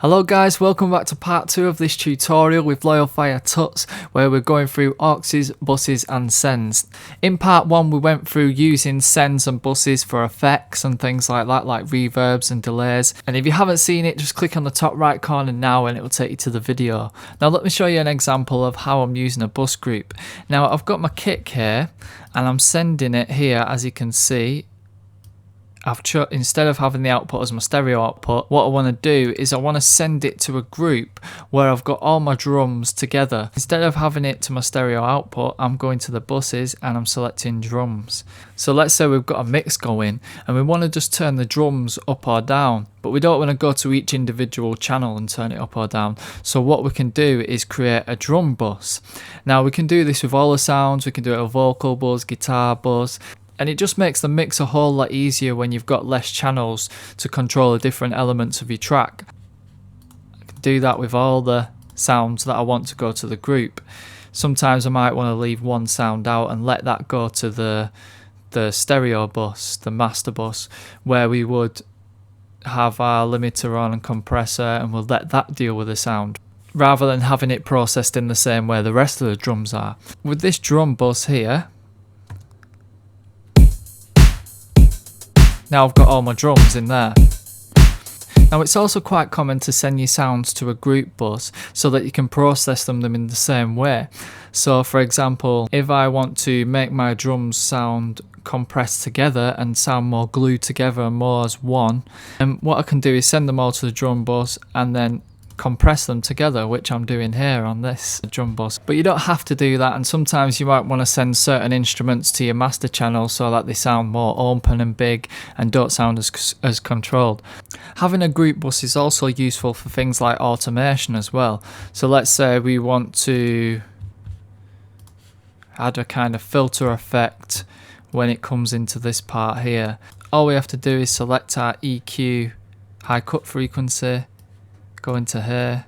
Hello guys, welcome back to part 2 of this tutorial with Loyal Fire Tuts, where we're going through Auxes, buses and sends. In part 1 we went through using sends and buses for effects and things like that, like reverbs and delays. And if you haven't seen it, just click on the top right corner now and it will take you to the video. Now let me show you an example of how I'm using a bus group. Now I've got my kick here and I'm sending it here, as you can see. Instead of having the output as my stereo output, what I want to do is I want to send it to a group where I've got all my drums together. Instead of having it to my stereo output, I'm going to the buses and I'm selecting drums. So let's say we've got a mix going and we want to just turn the drums up or down, but we don't want to go to each individual channel and turn it up or down. So what we can do is create a drum bus. Now we can do this with all the sounds. We can do it with vocal bus, guitar bus. And it just makes the mix a whole lot easier when you've got less channels to control the different elements of your track. I can do that with all the sounds that I want to go to the group. Sometimes I might want to leave one sound out and let that go to the stereo bus, the master bus, where we would have our limiter on and compressor, and we'll let that deal with the sound, rather than having it processed in the same way the rest of the drums are. With this drum bus here, now I've got all my drums in there. Now it's also quite common to send your sounds to a group bus so that you can process them in the same way. So for example, if I want to make my drums sound compressed together and sound more glued together and more as one, and what I can do is send them all to the drum bus and then compress them together, which I'm doing here on this drum bus. But you don't have to do that, and sometimes you might want to send certain instruments to your master channel so that they sound more open and big and don't sound as controlled. Having a group bus is also useful for things like automation as well. So let's say we want to add a kind of filter effect when it comes into this part here. All we have to do is select our EQ high cut frequency, go into here,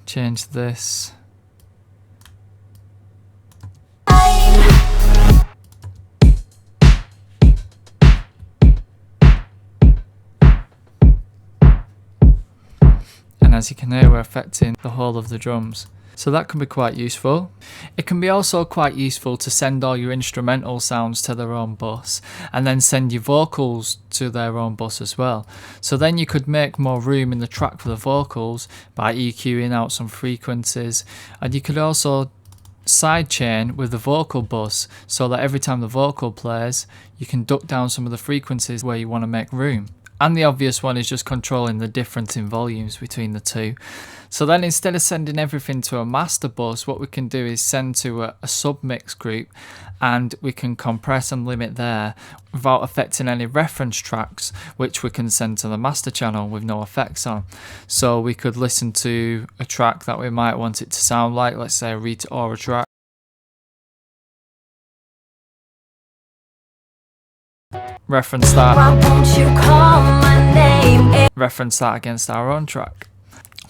change this. And as you can hear, we're affecting the whole of the drums. So that can be quite useful. It can be also quite useful to send all your instrumental sounds to their own bus and then send your vocals to their own bus as well. So then you could make more room in the track for the vocals by EQing out some frequencies, and you could also sidechain with the vocal bus so that every time the vocal plays you can duck down some of the frequencies where you want to make room. And the obvious one is just controlling the difference in volumes between the two. So then instead of sending everything to a master bus, what we can do is send to a submix group, and we can compress and limit there without affecting any reference tracks, which we can send to the master channel with no effects on. So we could listen to a track that we might want it to sound like, let's say a Rita Ora track. Reference that. Why won't you call my name? Reference that against our own track.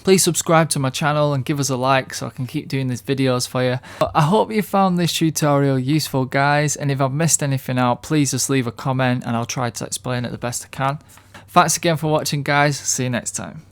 Please subscribe to my channel and give us a like so I can keep doing these videos for you. I hope you found this tutorial useful, guys, and if I've missed anything out, please just leave a comment and I'll try to explain it the best I can. Thanks again for watching, guys. See you next time.